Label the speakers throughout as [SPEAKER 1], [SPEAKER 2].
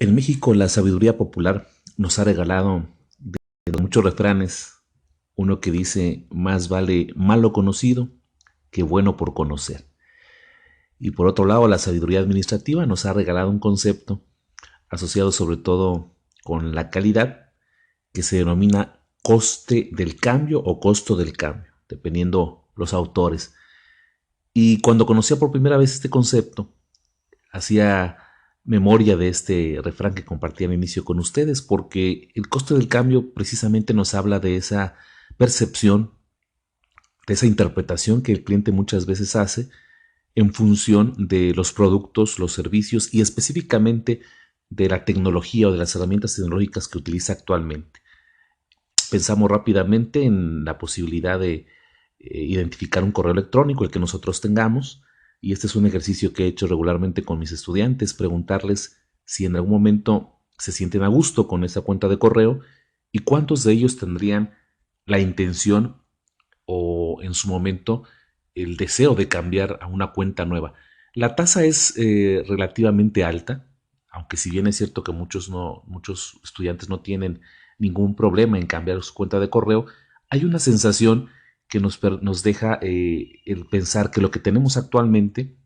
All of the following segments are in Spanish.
[SPEAKER 1] En México la sabiduría popular nos ha regalado de muchos refranes uno que dice más vale malo conocido que bueno por conocer. Y por otro lado, la sabiduría administrativa nos ha regalado un concepto asociado sobre todo con la calidad que se denomina coste del cambio o costo del cambio, dependiendo los autores. Y cuando conocía por primera vez este concepto, hacía memoria de este refrán que compartí al inicio con ustedes, porque el costo del cambio precisamente nos habla de esa percepción, de esa interpretación que el cliente muchas veces hace en función de los productos, los servicios y específicamente de la tecnología o de las herramientas tecnológicas que utiliza actualmente. Pensamos rápidamente en la posibilidad de identificar un correo electrónico, el que nosotros tengamos, y este es un ejercicio que he hecho regularmente con mis estudiantes, preguntarles si en algún momento se sienten a gusto con esa cuenta de correo y cuántos de ellos tendrían la intención o en su momento el deseo de cambiar a una cuenta nueva. La tasa es relativamente alta, aunque si bien es cierto que muchos estudiantes no tienen ningún problema en cambiar su cuenta de correo, hay una sensación que nos deja el pensar que lo que tenemos actualmente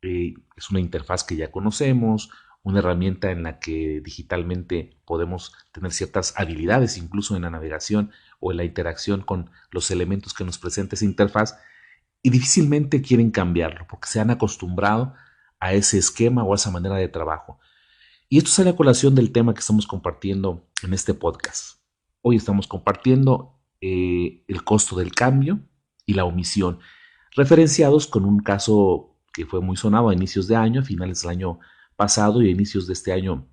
[SPEAKER 1] es una interfaz que ya conocemos, una herramienta en la que digitalmente podemos tener ciertas habilidades, incluso en la navegación o en la interacción con los elementos que nos presenta esa interfaz, y difícilmente quieren cambiarlo porque se han acostumbrado a ese esquema o a esa manera de trabajo. Y esto sale a colación del tema que estamos compartiendo en este podcast. Hoy estamos compartiendo el costo del cambio y la omisión, referenciados con un caso que fue muy sonado a inicios de año, a finales del año pasado y a inicios de este año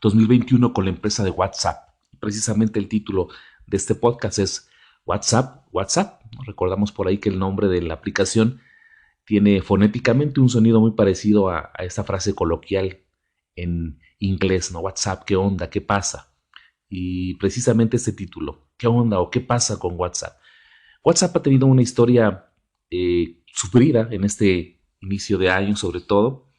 [SPEAKER 1] 2021 con la empresa de WhatsApp. Precisamente el título de este podcast es WhatsApp. Recordamos por ahí que el nombre de la aplicación tiene fonéticamente un sonido muy parecido a esta frase coloquial en inglés, ¿no? WhatsApp, ¿qué onda? ¿Qué pasa? Y precisamente este título, ¿qué onda o qué pasa con WhatsApp? WhatsApp ha tenido una historia sufrida en este inicio de año sobre todo,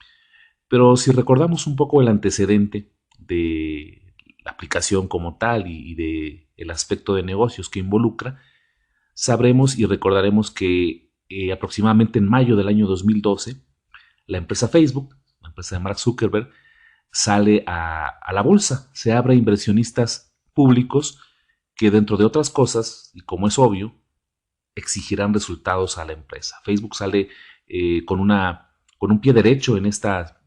[SPEAKER 1] pero si recordamos un poco el antecedente de la aplicación como tal y de el aspecto de negocios que involucra, sabremos y recordaremos que aproximadamente en mayo del año 2012, la empresa Facebook, la empresa de Mark Zuckerberg, sale a la bolsa, se abre a inversionistas públicos que dentro de otras cosas, y como es obvio, exigirán resultados a la empresa. Facebook sale con un pie derecho en esta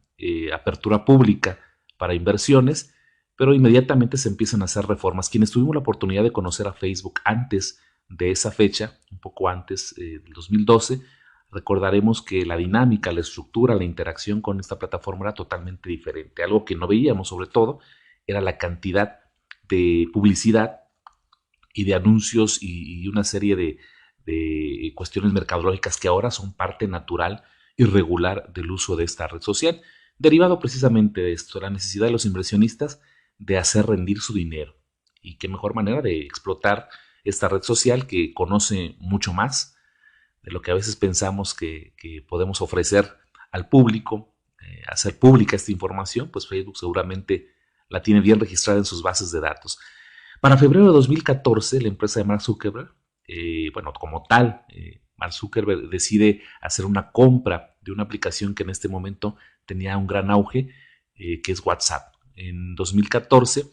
[SPEAKER 1] apertura pública para inversiones, pero inmediatamente se empiezan a hacer reformas. Quienes tuvimos la oportunidad de conocer a Facebook antes de esa fecha, un poco antes del 2012, recordaremos que la dinámica, la estructura, la interacción con esta plataforma era totalmente diferente. Algo que no veíamos sobre todo era la cantidad de publicidad y de anuncios y una serie de cuestiones mercadológicas que ahora son parte natural y regular del uso de esta red social, derivado precisamente de esto, la necesidad de los inversionistas de hacer rendir su dinero. Y qué mejor manera de explotar esta red social que conoce mucho más de lo que a veces pensamos que podemos ofrecer al público, hacer pública esta información, pues Facebook seguramente la tiene bien registrada en sus bases de datos. Para febrero de 2014, la empresa de Mark Zuckerberg, como tal, Mark Zuckerberg decide hacer una compra de una aplicación que en este momento tenía un gran auge, que es WhatsApp. En 2014,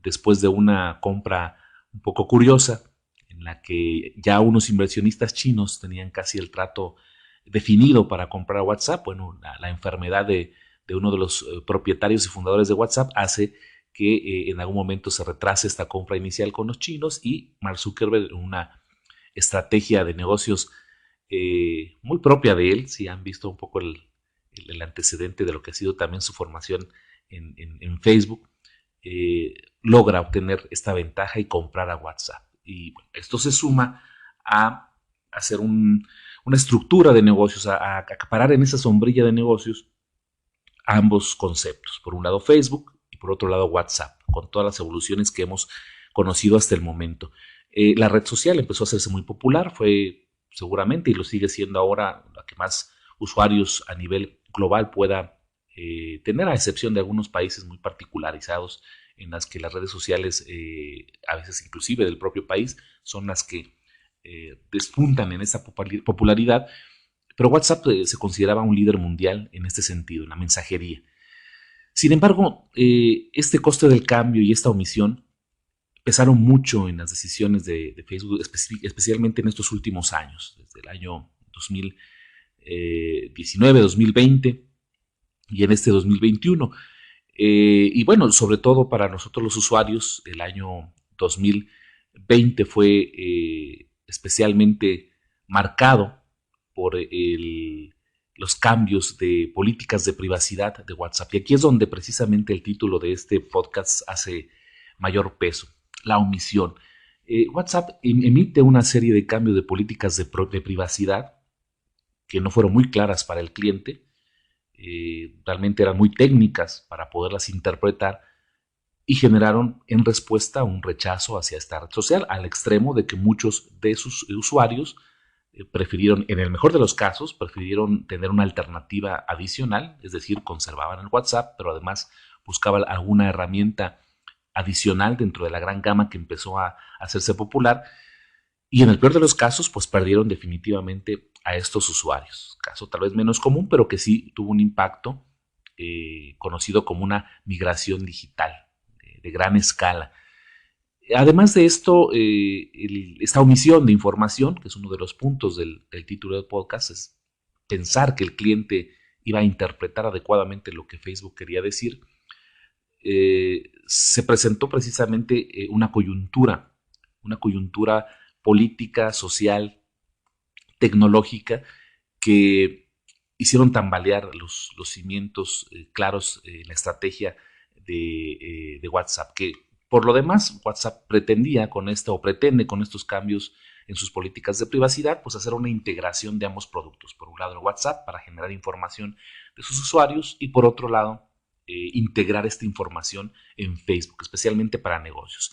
[SPEAKER 1] después de una compra un poco curiosa, en la que ya unos inversionistas chinos tenían casi el trato definido para comprar WhatsApp, bueno, la enfermedad de uno de los propietarios y fundadores de WhatsApp hace que en algún momento se retrase esta compra inicial con los chinos y Mark Zuckerberg, una estrategia de negocios muy propia de él, si han visto un poco el antecedente de lo que ha sido también su formación en Facebook, logra obtener esta ventaja y comprar a WhatsApp. Y bueno, esto se suma a hacer una estructura de negocios, a acaparar en esa sombrilla de negocios ambos conceptos. Por un lado Facebook y por otro lado WhatsApp, con todas las evoluciones que hemos conocido hasta el momento. La red social empezó a hacerse muy popular, fue seguramente y lo sigue siendo ahora la que más usuarios a nivel global pueda tener, a excepción de algunos países muy particularizados en las que las redes sociales, a veces inclusive del propio país, son las que despuntan en esa popularidad, pero WhatsApp se consideraba un líder mundial en este sentido, en la mensajería. Sin embargo, este coste del cambio y esta omisión pesaron mucho en las decisiones de Facebook, especialmente en estos últimos años, desde el año 2019, 2020 y en este 2021. Y bueno, sobre todo para nosotros los usuarios, el año 2020 fue especialmente marcado por los cambios de políticas de privacidad de WhatsApp. Y aquí es donde precisamente el título de este podcast hace mayor peso, la omisión. WhatsApp emite una serie de cambios de políticas de privacidad que no fueron muy claras para el cliente, realmente eran muy técnicas para poderlas interpretar y generaron en respuesta un rechazo hacia esta red social, al extremo de que muchos de sus usuarios prefirieron, en el mejor de los casos, prefirieron tener una alternativa adicional, es decir, conservaban el WhatsApp, pero además buscaban alguna herramienta adicional dentro de la gran gama que empezó a hacerse popular, y en el peor de los casos, pues perdieron definitivamente a estos usuarios. Caso tal vez menos común, pero que sí tuvo un impacto conocido como una migración digital de gran escala. Además de esto, esta omisión de información, que es uno de los puntos del título del podcast, es pensar que el cliente iba a interpretar adecuadamente lo que Facebook quería decir. Se presentó precisamente una coyuntura política, social, tecnológica, que hicieron tambalear los cimientos claros en la estrategia de WhatsApp, que por lo demás WhatsApp pretendía con esto, o pretende con estos cambios en sus políticas de privacidad, pues hacer una integración de ambos productos. Por un lado el WhatsApp para generar información de sus usuarios y por otro lado integrar esta información en Facebook, especialmente para negocios.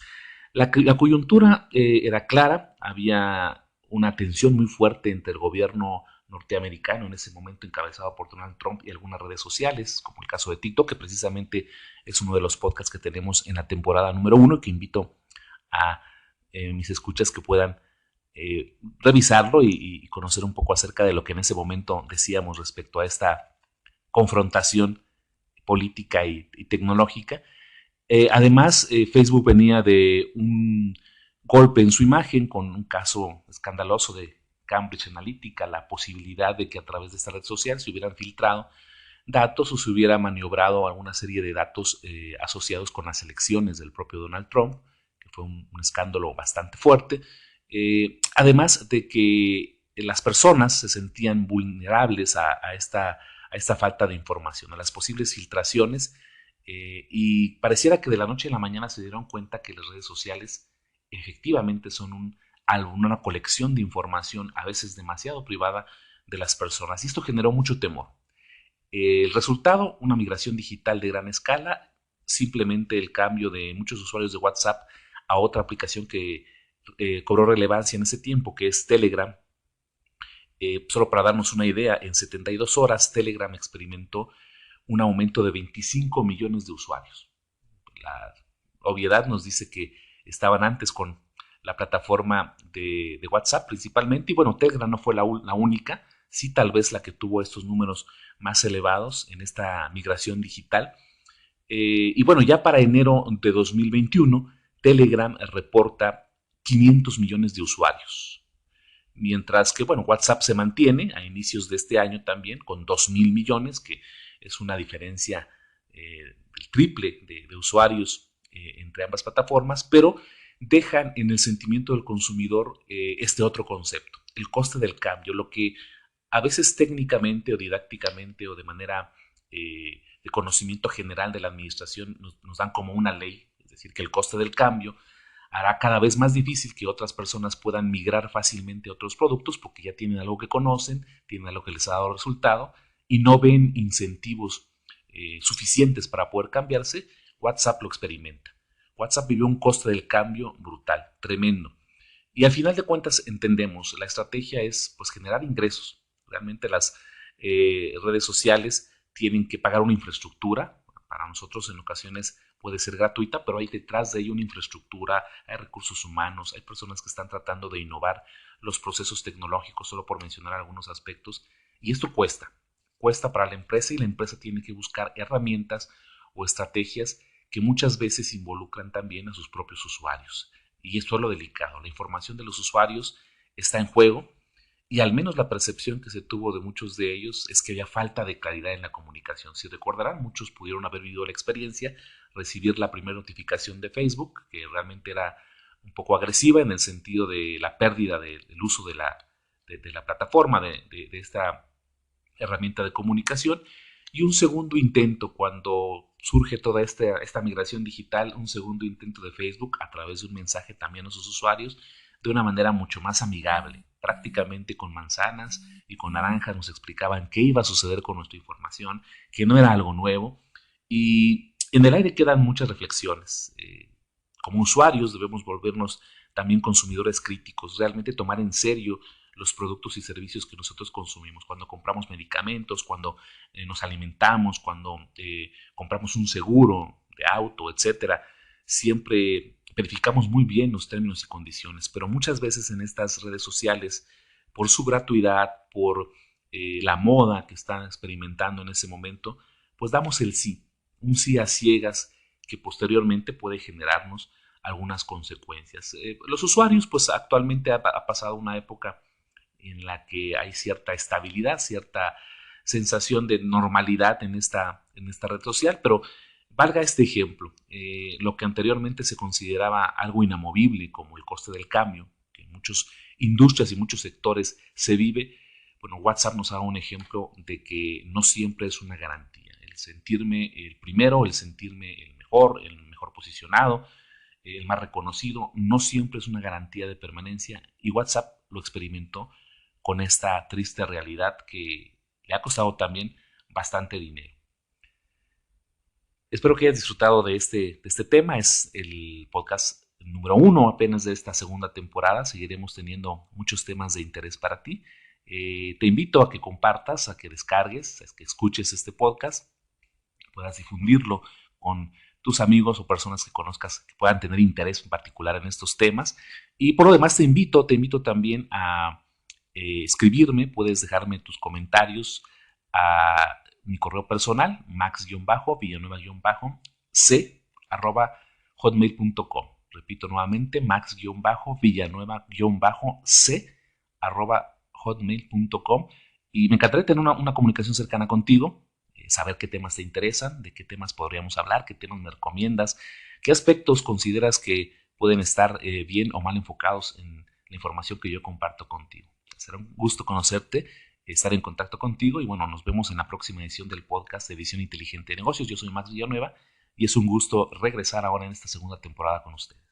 [SPEAKER 1] La coyuntura era clara, había una tensión muy fuerte entre el gobierno norteamericano en ese momento encabezado por Donald Trump y algunas redes sociales, como el caso de TikTok, que precisamente es uno de los podcasts que tenemos en la temporada número 1, que invito a mis escuchas que puedan revisarlo y conocer un poco acerca de lo que en ese momento decíamos respecto a esta confrontación política y tecnológica. Además, Facebook venía de un golpe en su imagen con un caso escandaloso de Cambridge Analytica, la posibilidad de que a través de esta red social se hubieran filtrado datos o se hubiera maniobrado alguna serie de datos asociados con las elecciones del propio Donald Trump, que fue un escándalo bastante fuerte. Además de que las personas se sentían vulnerables a esta falta de información, a las posibles filtraciones, y pareciera que de la noche a la mañana se dieron cuenta que las redes sociales efectivamente son una colección de información a veces demasiado privada de las personas, y esto generó mucho temor. El resultado, una migración digital de gran escala, simplemente el cambio de muchos usuarios de WhatsApp a otra aplicación que cobró relevancia en ese tiempo, que es Telegram. Solo para darnos una idea, en 72 horas Telegram experimentó un aumento de 25 millones de usuarios. La obviedad nos dice que estaban antes con la plataforma de WhatsApp principalmente, y bueno, Telegram no fue la única, sí tal vez la que tuvo estos números más elevados en esta migración digital. Y bueno, ya para enero de 2021, Telegram reporta 500 millones de usuarios. Mientras que, bueno, WhatsApp se mantiene a inicios de este año también con 2.000 millones, que es una diferencia del triple de usuarios entre ambas plataformas, pero dejan en el sentimiento del consumidor este otro concepto, el coste del cambio, lo que a veces técnicamente o didácticamente o de manera de conocimiento general de la administración nos dan como una ley, es decir, que el coste del cambio hará cada vez más difícil que otras personas puedan migrar fácilmente a otros productos porque ya tienen algo que conocen, tienen algo que les ha dado resultado y no ven incentivos suficientes para poder cambiarse. WhatsApp lo experimenta. WhatsApp vivió un coste del cambio brutal, tremendo. Y al final de cuentas entendemos, la estrategia es pues generar ingresos. Realmente las redes sociales tienen que pagar una infraestructura. Para nosotros en ocasiones puede ser gratuita, pero hay detrás de ello una infraestructura, hay recursos humanos, hay personas que están tratando de innovar los procesos tecnológicos, solo por mencionar algunos aspectos, y esto cuesta para la empresa, y la empresa tiene que buscar herramientas o estrategias que muchas veces involucran también a sus propios usuarios. Y esto es lo delicado, la información de los usuarios está en juego, y al menos la percepción que se tuvo de muchos de ellos es que había falta de claridad en la comunicación. Si recordarán, muchos pudieron haber vivido la experiencia, recibir la primera notificación de Facebook, que realmente era un poco agresiva en el sentido de la pérdida del uso de la plataforma, de esta herramienta de comunicación, y un segundo intento cuando surge toda esta migración digital, un segundo intento de Facebook a través de un mensaje también a sus usuarios, de una manera mucho más amigable, prácticamente con manzanas y con naranjas nos explicaban qué iba a suceder con nuestra información, que no era algo nuevo, y en el aire quedan muchas reflexiones. Como usuarios debemos volvernos también consumidores críticos, realmente tomar en serio los productos y servicios que nosotros consumimos, cuando compramos medicamentos, cuando nos alimentamos, cuando compramos un seguro de auto, etcétera. Siempre verificamos muy bien los términos y condiciones, pero muchas veces en estas redes sociales, por su gratuidad, por la moda que están experimentando en ese momento, pues damos el sí, un sí a ciegas que posteriormente puede generarnos algunas consecuencias. Los usuarios, pues actualmente ha pasado una época en la que hay cierta estabilidad, cierta sensación de normalidad en esta red social, pero valga este ejemplo, lo que anteriormente se consideraba algo inamovible como el coste del cambio, que en muchas industrias y muchos sectores se vive, bueno, WhatsApp nos da un ejemplo de que no siempre es una garantía. El sentirme el primero, el sentirme el mejor posicionado, el más reconocido, no siempre es una garantía de permanencia, y WhatsApp lo experimentó con esta triste realidad que le ha costado también bastante dinero. Espero que hayas disfrutado de este tema. Es el podcast número 1 apenas de esta segunda temporada. Seguiremos teniendo muchos temas de interés para ti. Te invito a que compartas, a que descargues, a que escuches este podcast, puedas difundirlo con tus amigos o personas que conozcas que puedan tener interés en particular en estos temas. Y por lo demás te invito también a escribirme, puedes dejarme tus comentarios a mi correo personal, max-villanueva-c @hotmail.com. Repito nuevamente, max-villanueva-c @hotmail.com. Y me encantaría tener una comunicación cercana contigo, saber qué temas te interesan, de qué temas podríamos hablar, qué temas me recomiendas, qué aspectos consideras que pueden estar bien o mal enfocados en la información que yo comparto contigo. Será un gusto conocerte, estar en contacto contigo, y bueno, nos vemos en la próxima edición del podcast de Visión Inteligente de Negocios. Yo soy Max Villanueva y es un gusto regresar ahora en esta segunda temporada con ustedes.